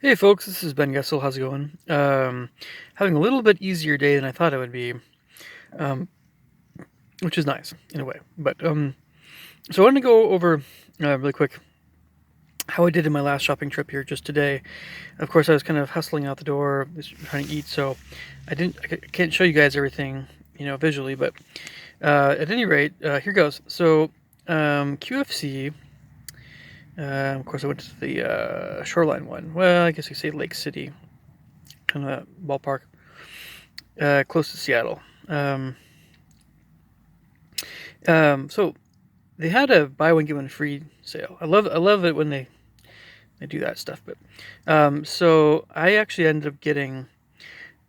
Hey folks, this is Ben Gessel. How's it going? Having a little bit easier day than I thought it would be, um, which is nice in a way. But so I wanted to go over really quick how I did in my last shopping trip here just today. Of course, I was kind of hustling out the door, just trying to eat, so I can't show you guys everything, visually. But at any rate, here goes. So QFC. Of course, I went to the Shoreline one. Well, I guess you say Lake City, kind of ballpark, close to Seattle. So they had a buy one get one free sale. I love it when they do that stuff. But so I actually ended up getting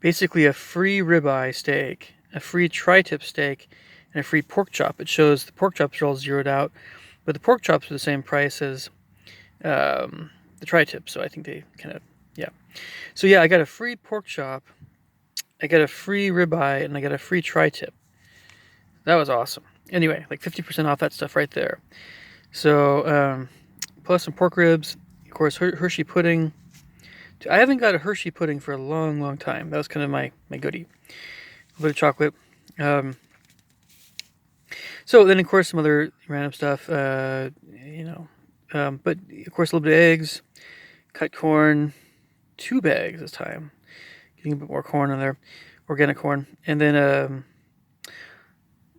basically a free ribeye steak, a free tri-tip steak, and a free pork chop. It shows the pork chops are all zeroed out, but the pork chops are the same price as the tri-tip. So I think they kind of, yeah. So yeah, I got a free pork chop, I got a free ribeye, and I got a free tri-tip. That was awesome. Anyway, like 50% off that stuff right there. So plus some pork ribs, of course, Hershey pudding. I haven't got a Hershey pudding for a long, long time. That was kind of my goodie. A little bit of chocolate. So then, of course, some other random stuff. But of course, a little bit of eggs, cut corn, 2 bags this time. Getting a bit more corn in there, organic corn, and then a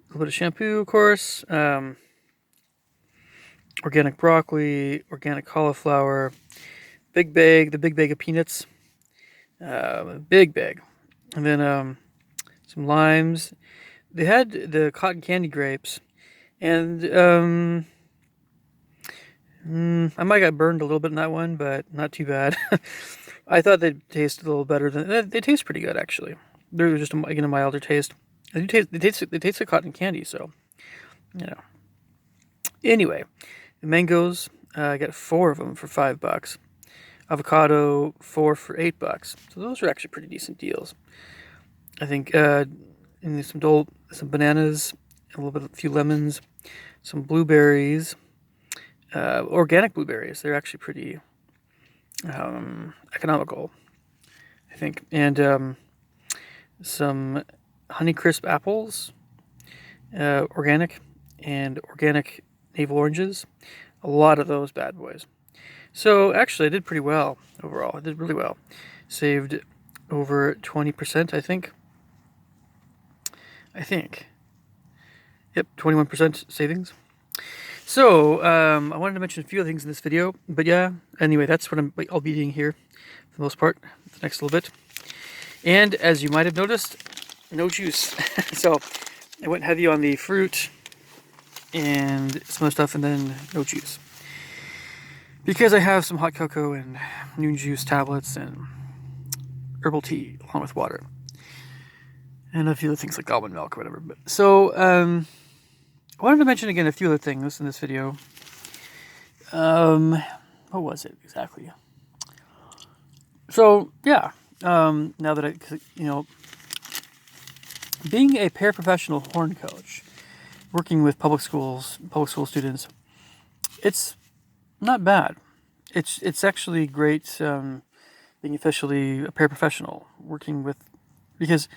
little bit of shampoo, of course. Organic broccoli, organic cauliflower, big bag, the big bag of peanuts, big bag, and then some limes. They had the cotton candy grapes, and I might got burned a little bit in that one, but not too bad. I thought they'd taste a little better than they taste pretty good actually. They're just again a milder taste. They taste like cotton candy, so you know. Anyway, the mangoes, I got 4 of them for $5. Avocado, 4 for $8. So those are actually pretty decent deals. I think and some bananas, a few lemons, some blueberries, organic blueberries. They're actually pretty economical, I think, and some Honeycrisp apples, organic, and organic navel oranges. A lot of those bad boys. So actually, I did pretty well overall. I did really well. Saved over 20%, I think. Yep, 21% savings. So I wanted to mention a few other things in this video, but yeah. Anyway, that's what I'll be eating here for the most part. The next little bit. And as you might have noticed, no juice. So I went heavy on the fruit and some other stuff, and then no juice. Because I have some hot cocoa and noon juice tablets and herbal tea along with water. And a few other things like almond milk or whatever. So I wanted to mention again a few other things in this video. What was it exactly? So yeah, now that being a paraprofessional horn coach, working with public school students, it's not bad. It's actually great being officially a paraprofessional, working with, because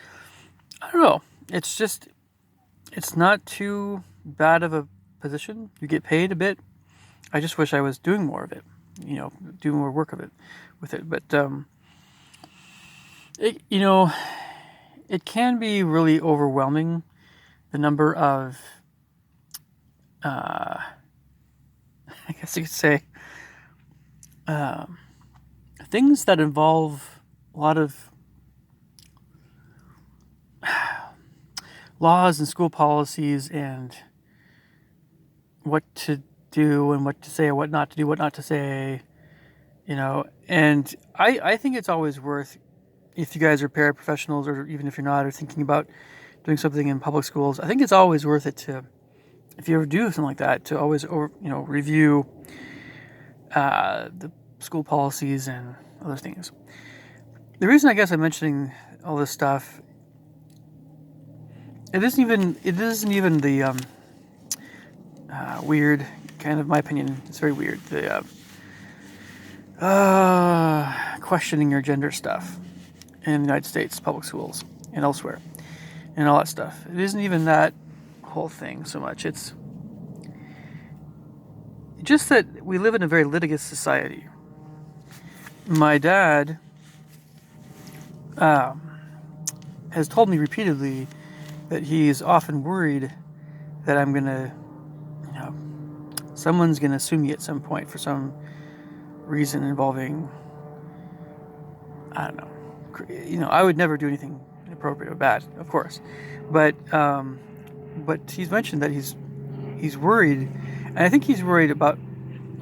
I don't know, it's not too bad of a position. You get paid a bit. I just wish I was doing more of it, do more work of it with it. But it can be really overwhelming, the number of I guess you could say things that involve a lot of laws and school policies and what to do and what to say, or what not to do, what not to say, and I think it's always worth, if you guys are paraprofessionals, or even if you're not, or thinking about doing something in public schools, I think it's always worth it to, if you ever do something like that, to always review the school policies and other things. The reason I guess I'm mentioning all this stuff, it isn't even the weird, kind of my opinion, it's very weird, the questioning your gender stuff in the United States public schools and elsewhere and all that stuff. It isn't even that whole thing so much. It's just that we live in a very litigious society. My dad has told me repeatedly that he's often worried that I'm gonna, someone's gonna sue me at some point for some reason involving, I don't know. I would never do anything inappropriate or bad, of course, but he's mentioned that he's worried, and I think he's worried about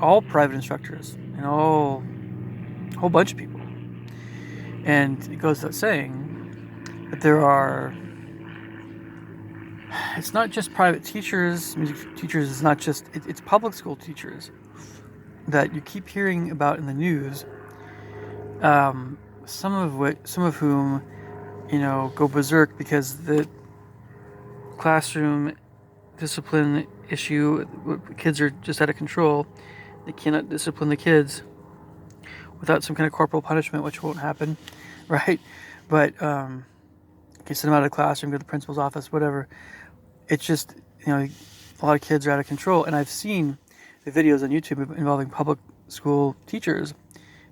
all private instructors and a whole bunch of people. And it goes without saying that it's not just private teachers, music teachers. It's not just, it's public school teachers that you keep hearing about in the news. Some of whom, go berserk because the classroom discipline issue, kids are just out of control. They cannot discipline the kids without some kind of corporal punishment, which won't happen, right? But you send them out of the classroom, go to the principal's office, whatever. It's just, a lot of kids are out of control. And I've seen the videos on YouTube involving public school teachers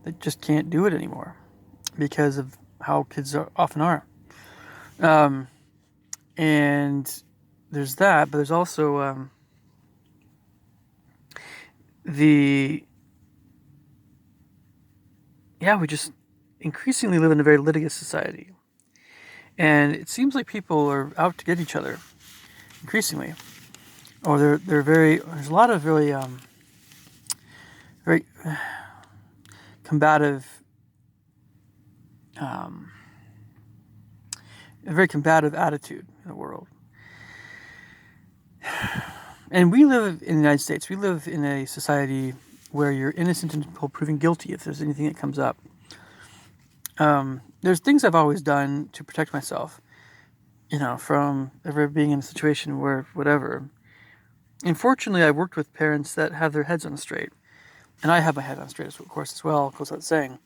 that just can't do it anymore because of how kids often are. And there's that, but there's also we just increasingly live in a very litigious society. And it seems like people are out to get each other increasingly. Or there's a lot of really very combative a very combative attitude in the world. And we live in the United States. We live in a society where you're innocent until proven guilty if there's anything that comes up. There's things I've always done to protect myself, from ever being in a situation where whatever. Unfortunately, I've worked with parents that have their heads on straight. And I have my head on straight, of course, as well, goes without saying.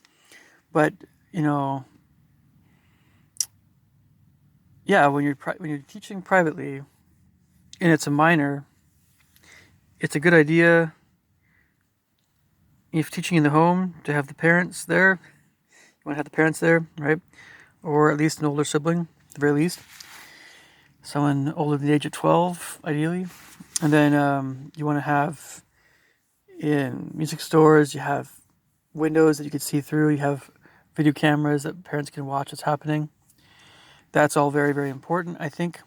But, when you're teaching privately, and it's a minor, it's a good idea, if teaching in the home, to have the parents there. You want to have the parents there, right? Or at least an older sibling, at the very least. Someone older than the age of 12, ideally. And then you want to have, in music stores, you have windows that you can see through. You have video cameras that parents can watch what's happening. That's all very, very important, I think.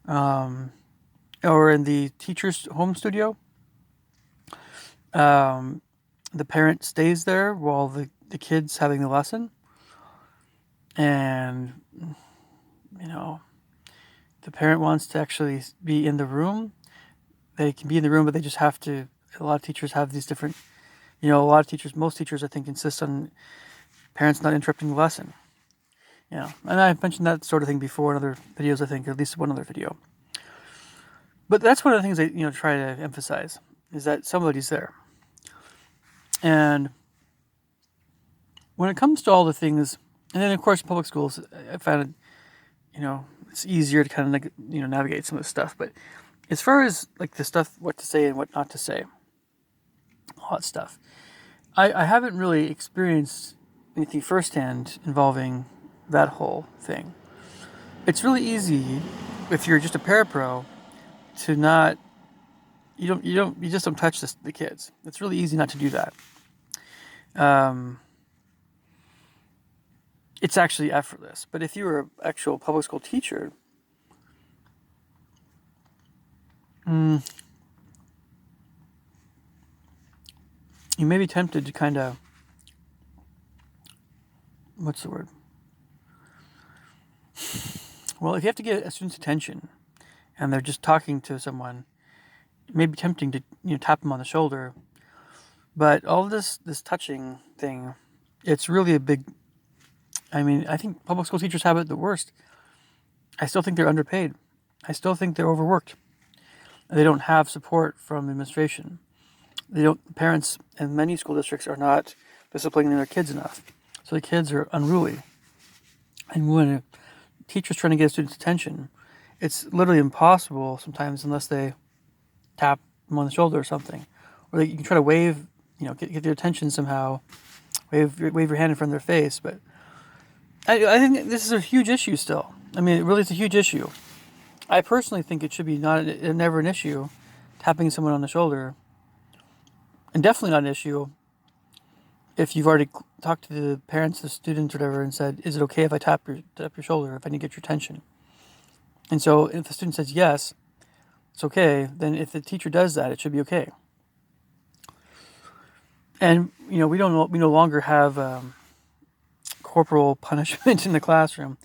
Or in the teacher's home studio, the parent stays there while the kid's having the lesson. And, the parent wants to actually be in the room. They can be in the room, but they just have to. A lot of teachers have these different, most teachers, I think, insist on parents not interrupting the lesson. And I've mentioned that sort of thing before in other videos, I think, or at least one other video. But that's one of the things I, try to emphasize, is that somebody's there. And when it comes to all the things, and then of course public schools, I found it, it's easier to kind of, navigate some of this stuff. But as far as like the stuff, what to say and what not to say, all that stuff, I haven't really experienced anything firsthand involving that whole thing. It's really easy if you're just a parapro to not, you just don't touch the kids. It's really easy not to do that. It's actually effortless. But if you were an actual public school teacher, you may be tempted to kind of, what's the word? Well, if you have to get a student's attention and they're just talking to someone, it may be tempting to, tap them on the shoulder. But all this touching thing, it's really a big, I think public school teachers have it the worst. I still think they're underpaid. I still think they're overworked. They don't have support from the administration. Parents in many school districts are not disciplining their kids enough. So the kids are unruly. And when a teacher's trying to get a student's attention, it's literally impossible sometimes unless they tap them on the shoulder or something. Or you can try to wave, get their attention somehow, wave your hand in front of their face. But I think this is a huge issue still. I mean, it really is a huge issue. I personally think it should be never an issue, tapping someone on the shoulder. And definitely not an issue if you've already talked to the parents, the students, whatever, and said, is it okay if I tap your shoulder, if I need to get your attention? And so if the student says yes, it's okay, then if the teacher does that, it should be okay. And, we no longer have corporal punishment in the classroom.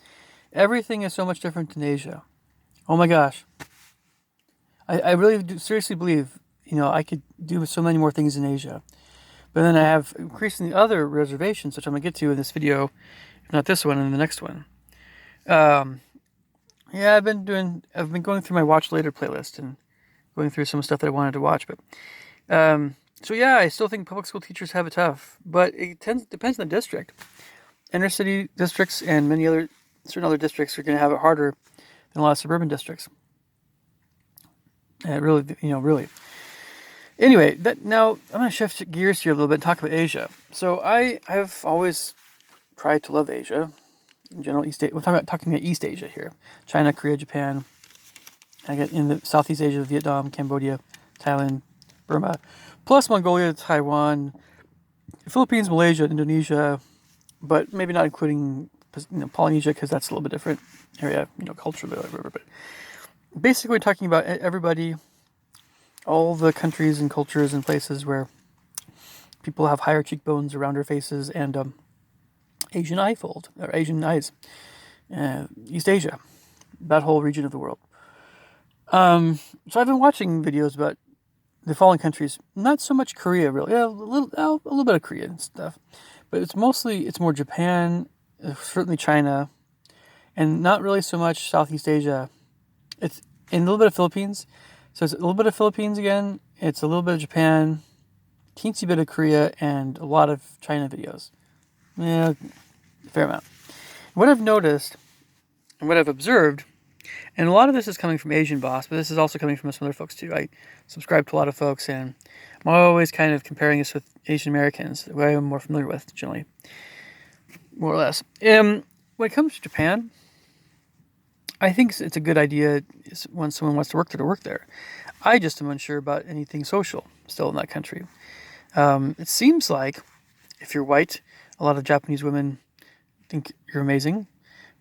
Everything is so much different in Asia. Oh my gosh. I really do seriously believe, I could do so many more things in Asia. But then I have increasingly other reservations, which I'm going to get to in this video, if not this one, and the next one. I've been going through my watch later playlist and going through some stuff that I wanted to watch. But I still think public school teachers have it tough, but it depends on the district. Inner city districts and certain other districts are going to have it harder than a lot of suburban districts. Really. Anyway, now I'm going to shift gears here a little bit and talk about Asia. So I've always tried to love Asia. In general, we're talking about East Asia here. China, Korea, Japan. I get in the Southeast Asia, Vietnam, Cambodia, Thailand, Burma, plus Mongolia, Taiwan, Philippines, Malaysia, Indonesia, but maybe not including Polynesia because that's a little bit different area, culturally, whatever. But basically, we're talking about everybody, all the countries and cultures and places where people have higher cheekbones around their faces and Asian eye fold, or Asian eyes. East Asia, that whole region of the world. So I've been watching videos about the following countries. Not so much Korea, really. Yeah, a little bit of Korea and stuff. But it's more Japan, certainly China, and not really so much Southeast Asia. It's in a little bit of Philippines. So it's a little bit of Philippines again. It's a little bit of Japan, teensy bit of Korea, and a lot of China videos. Yeah, a fair amount. What I've noticed and what I've observed, and a lot of this is coming from Asian Boss, but this is also coming from some other folks too. I subscribe to a lot of folks, and I'm always kind of comparing this with Asian Americans, who I'm more familiar with, generally, more or less. When it comes to Japan, I think it's a good idea when someone wants to work there. I just am unsure about anything social still in that country. It seems like if you're white, a lot of Japanese women think you're amazing,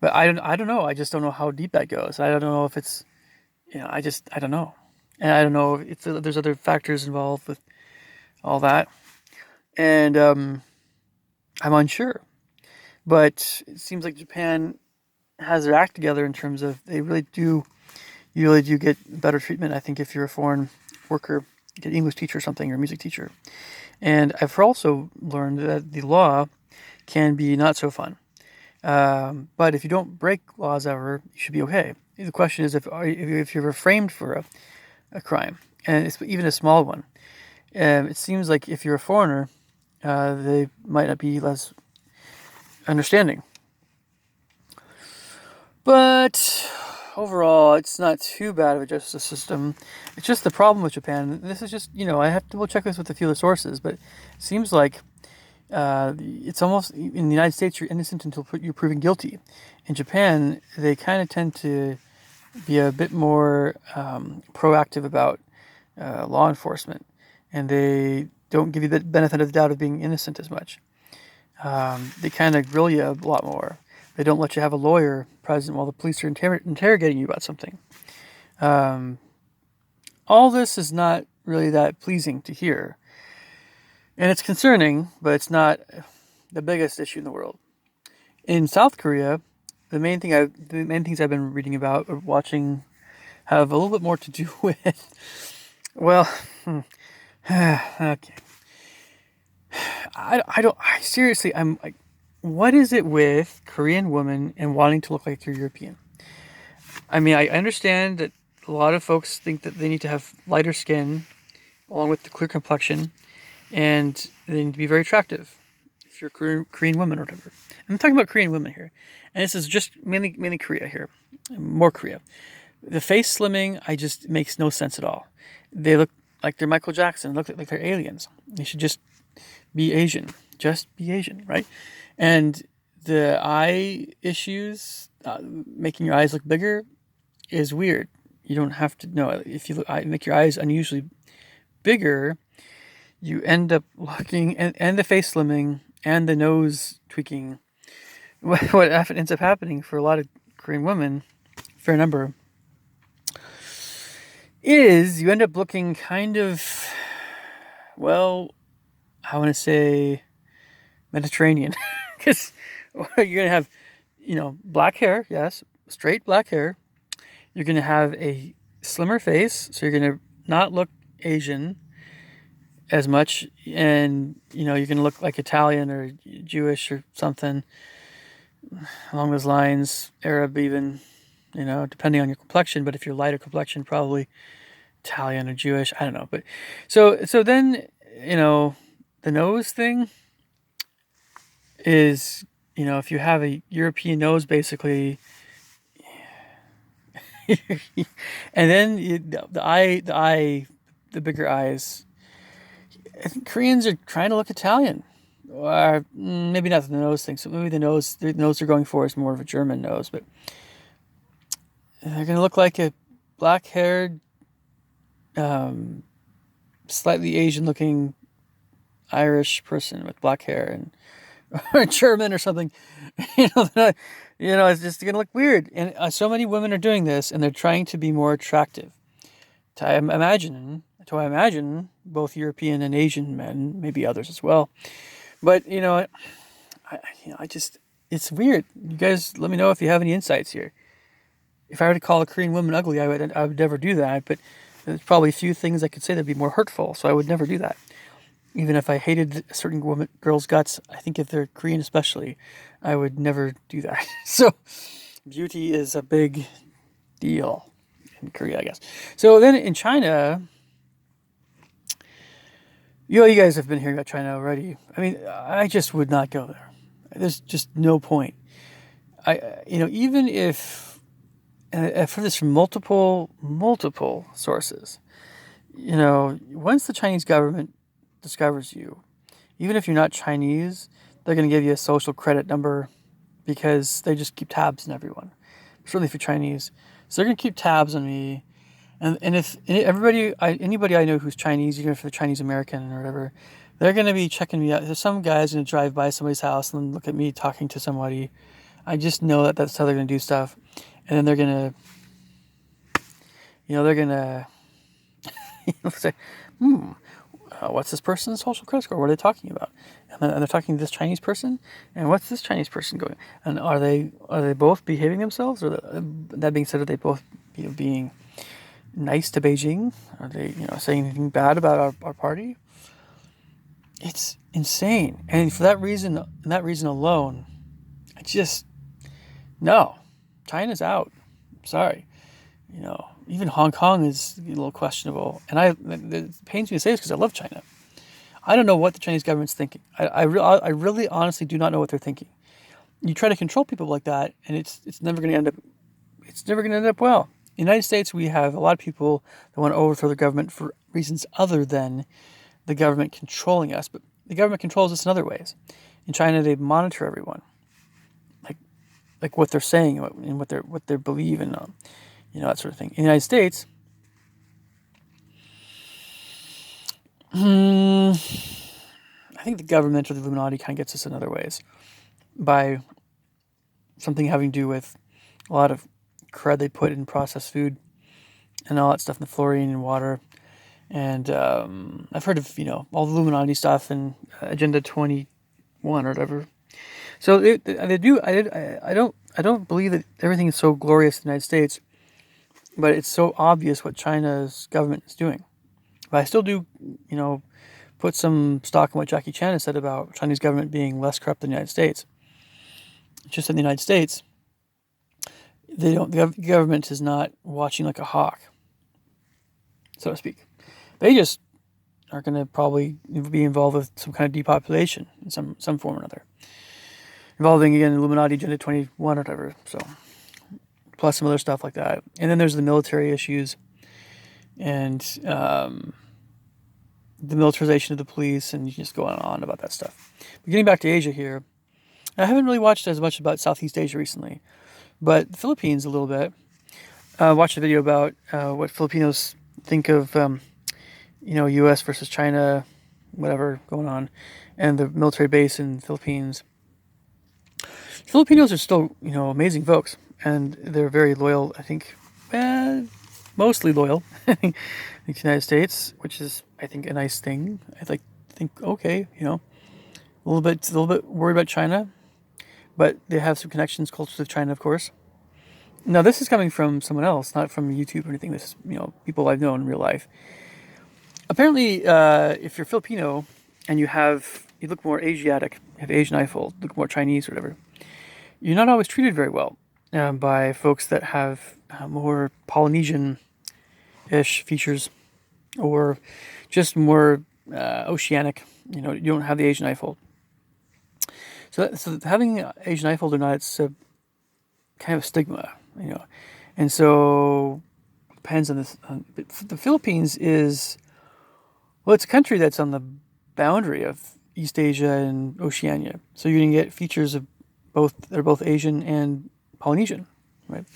but I don't know. I just don't know how deep that goes. I don't know if it's, I don't know. And I don't know if there's other factors involved with all that. And I'm unsure. But it seems like Japan has their act together in terms of you really do get better treatment, I think, if you're a foreign worker, get an English teacher or something, or a music teacher. And I've also learned that the law can be not so fun. But if you don't break laws ever, you should be okay. The question is if you're ever framed for a crime, and it's even a small one. It seems like if you're a foreigner, they might not be less understanding. But overall, it's not too bad of a justice system. It's just the problem with Japan. This is just, I have to double check this with a few of the sources, but it seems like it's almost, in the United States, you're innocent until you're proven guilty. In Japan, they kind of tend to be a bit more proactive about law enforcement, and they don't give you the benefit of the doubt of being innocent as much. They kind of grill you a lot more. They don't let you have a lawyer present while the police are interrogating you about something. All this is not really that pleasing to hear. And it's concerning, but it's not the biggest issue in the world. In South Korea, the main things I've been reading about or watching have a little bit more to do with, well, okay. I'm like, what is it with Korean women and wanting to look like they're European? I mean, I understand that a lot of folks think that they need to have lighter skin along with the clear complexion, and they need to be very attractive. if you're a Korean woman or whatever. I'm talking about Korean women here, and this is just mainly Korea here, more Korea. The face slimming, I just makes no sense at all. They look like they're Michael Jackson. Look like they're aliens. They should just be Asian. Just be Asian, right? And the eye issues, making your eyes look bigger, is weird. You don't have to know. If you make your eyes unusually bigger, you end up looking, and the face slimming and the nose tweaking. What ends up happening for a lot of Korean women, fair number, is you end up looking kind of, well, I want to say Mediterranean. Because you're going to have, black hair, yes, straight black hair. You're going to have a slimmer face, so you're going to not look Asian as much, and you're going to look like Italian or Jewish or something along those lines, Arab even, depending on your complexion. But if you're lighter complexion, probably Italian or Jewish. I don't know. But so then the nose thing is, if you have a European nose, basically, and then the bigger eyes. I think Koreans are trying to look Italian, or maybe not the nose thing. So maybe the nose they're going for is more of a German nose, but they're going to look like a black-haired, slightly Asian-looking Irish person with black hair, and or German or something. It's just going to look weird. And so many women are doing this, and they're trying to be more attractive. I imagine both European and Asian men, maybe others as well. But it's weird. You guys, let me know if you have any insights here. If I were to call a Korean woman ugly, I would never do that. But there's probably a few things I could say that'd be more hurtful, so I would never do that. Even if I hated a certain girl's guts, I think if they're Korean especially, I would never do that. So beauty is a big deal in Korea, I guess. So then in China, you guys have been hearing about China already. I mean, I just would not go there. There's just no point. Even if, and I've heard this from multiple sources, once the Chinese government discovers you, even if you're not Chinese, they're going to give you a social credit number because they just keep tabs on everyone. Certainly if you're Chinese. So they're going to keep tabs on me. And if anybody I know who's Chinese, even if they're Chinese American or whatever, they're going to be checking me out. There's some guy's going to drive by somebody's house and look at me talking to somebody. I just know that that's how they're going to do stuff. And then they're going to, say, what's this person's social credit score? What are they talking about? And they're talking to this Chinese person, and what's this Chinese person going? And are they both behaving themselves? Or that being said, are they both being nice to Beijing? Are they saying anything bad about our party? It's insane, and for that reason alone, no, China's out. Sorry, even Hong Kong is a little questionable, and it pains me to say this because I love China. I don't know what the Chinese government's thinking. I really honestly do not know what they're thinking. You try to control people like that, and it's never going to end up. It's never going to end up well. In the United States, we have a lot of people that want to overthrow the government for reasons other than the government controlling us, but the government controls us in other ways. In China, they monitor everyone, like what they're saying and what they believe in, that sort of thing. In the United States, I think the government or the Illuminati kind of gets us in other ways by something having to do with a lot of crud they put in processed food and all that stuff, in the fluorine and water. And I've heard of all the Illuminati stuff and Agenda 21 or whatever. So they do. I don't believe that everything is so glorious in the United States, but it's so obvious what China's government is doing. But I still do, put some stock in what Jackie Chan has said about Chinese government being less corrupt than the United States. Just in the United States, the government is not watching like a hawk, so to speak. They just are going to probably be involved with some kind of depopulation in some form or another, involving again Illuminati Agenda 21 or whatever. So plus some other stuff like that, and then there's the military issues and the militarization of the police, and you can just go on and on about that stuff. But getting back to Asia here, I haven't really watched as much about Southeast Asia recently, but the Philippines a little bit. Watched a video about what Filipinos think of, U.S. versus China, whatever going on, and the military base in the Philippines. Filipinos are still, amazing folks, and they're very loyal. I think, mostly loyal in the United States, which is, I think, a nice thing. I think, okay, a little bit worried about China, but they have some connections culturally with China, of course. Now, this is coming from someone else, not from YouTube or anything. This is, people I've known in real life. Apparently, if you're Filipino and you look more Asiatic, have Asian eyefold, look more Chinese or whatever, you're not always treated very well by folks that have more Polynesian-ish features or just more oceanic. You don't have the Asian eyefold. So having Asian eyefold or not, it's a kind of stigma, and so depends on this. The Philippines is, well, it's a country that's on the boundary of East Asia and Oceania, so you're gonna get features of both. They're both Asian and Polynesian, right?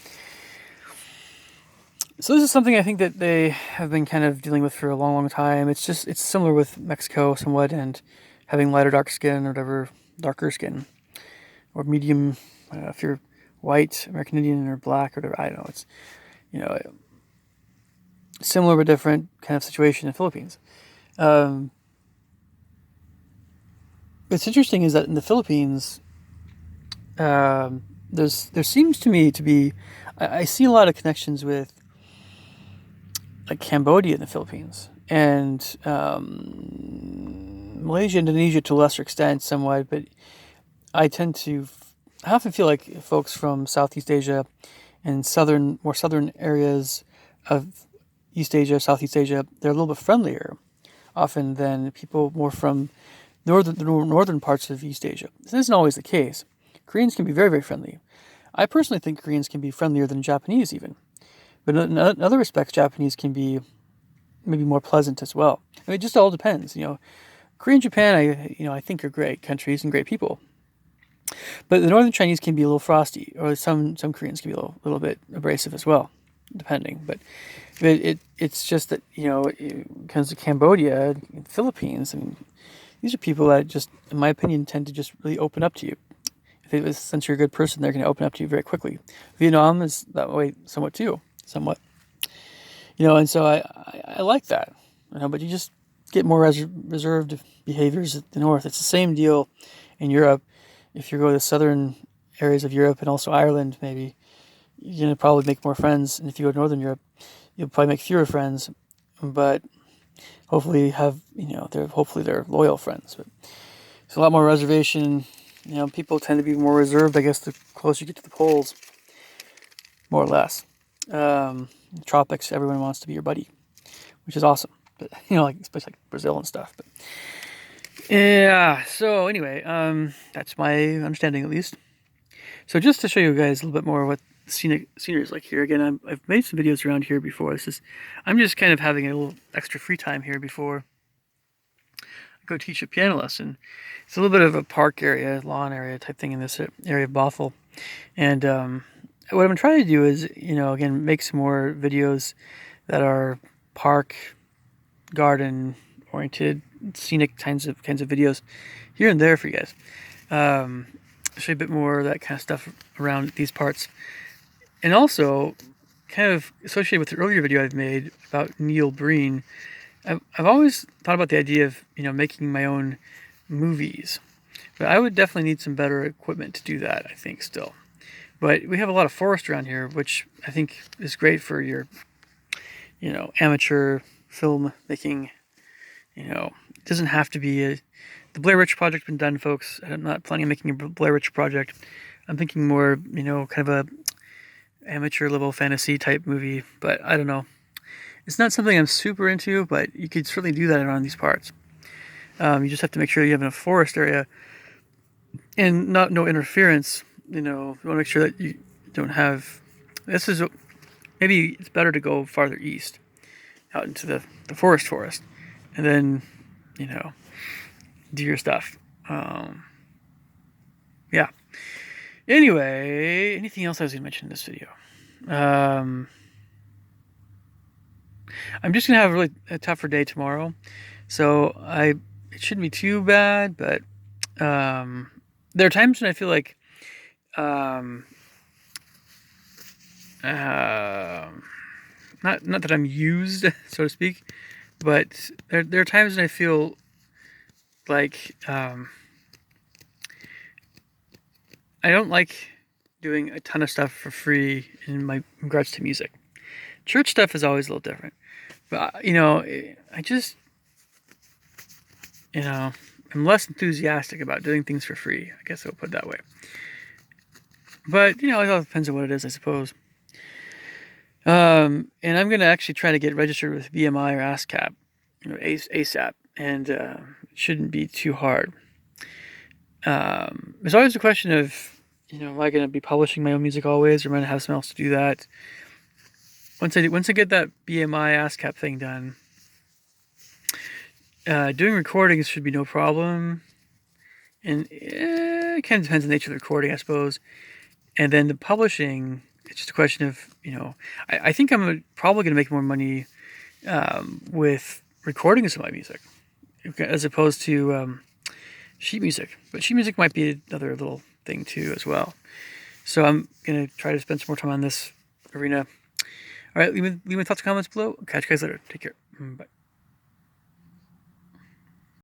So this is something I think that they have been kind of dealing with for a long, long time. It's similar with Mexico somewhat, and having lighter dark skin or whatever, darker skin, or medium, if you're white, American Indian, or black, or whatever. I don't know. It's, similar but different kind of situation in the Philippines. What's interesting is that in the Philippines, there seems to me to be, I see a lot of connections with like Cambodia in the Philippines, and Malaysia, Indonesia to a lesser extent somewhat, but I often feel like folks from Southeast Asia and more southern areas of East Asia, Southeast Asia, they're a little bit friendlier often than people more from the northern parts of East Asia. This isn't always the case. Koreans can be very, very friendly. I personally think Koreans can be friendlier than Japanese even. But in other respects, Japanese can be maybe more pleasant as well. I mean, it just all depends. Korea and Japan, I think are great countries and great people. But the Northern Chinese can be a little frosty, or some Koreans can be a little bit abrasive as well, depending. But it's just that, it comes to Cambodia and Philippines, and these are people that just, in my opinion, tend to just really open up to you. Since you're a good person, they're going to open up to you very quickly. Vietnam is that way somewhat too. And so I like that, but you just get more reserved behaviors at the north. It's the same deal in Europe. If you go to the southern areas of Europe and also Ireland, maybe you're going to probably make more friends. And if you go to Northern Europe, you'll probably make fewer friends, but hopefully they're loyal friends. But there's a lot more reservation. People tend to be more reserved, I guess, the closer you get to the poles, more or less. Tropics, everyone wants to be your buddy, which is awesome. But especially like Brazil and stuff. But yeah. So anyway, that's my understanding at least. So just to show you guys a little bit more what scenery is like here. Again, I've made some videos around here before. I'm just kind of having a little extra free time here before I go teach a piano lesson. It's a little bit of a park area, lawn area type thing in this area of Bothell, and what I've been trying to do is, again, make some more videos that are park, garden oriented, scenic kinds of videos here and there for you guys. Show you a bit more of that kind of stuff around these parts, and also kind of associated with the earlier video I've made about Neil Breen. I've always thought about the idea of making my own movies, but I would definitely need some better equipment to do that, I think, still. But we have a lot of forest around here, which I think is great for your, amateur film making. It doesn't have to be the Blair Witch Project's been done, folks. I'm not planning on making a Blair Witch Project. I'm thinking more, kind of a amateur level fantasy type movie. But I don't know. It's not something I'm super into, but you could certainly do that around these parts. You just have to make sure you have enough forest area and no interference. You want to make sure that you don't have. This is maybe it's better to go farther east, out into the forest, and then do your stuff. Yeah. Anyway, anything else I was going to mention in this video? I'm just going to have a tougher day tomorrow, so it shouldn't be too bad, but there are times when I feel like not that I'm used, so to speak, but there are times when I feel like I don't like doing a ton of stuff for free in regards to music. Church stuff is always a little different, but I just I'm less enthusiastic about doing things for free. I guess I'll put it that way. But it all depends on what it is, I suppose. And I'm going to actually try to get registered with BMI or ASCAP, ASAP, and it shouldn't be too hard. There's always a question of, am I going to be publishing my own music always, or am I going to have someone else to do that? Once I get that BMI ASCAP thing done, doing recordings should be no problem. And it kind of depends on the nature of the recording, I suppose. And then the publishing, it's just a question of, I think I'm probably going to make more money with recording some of my music as opposed to sheet music. But sheet music might be another little thing too as well. So I'm going to try to spend some more time on this arena. All right, leave me thoughts and comments below. Catch you guys later. Take care. Bye.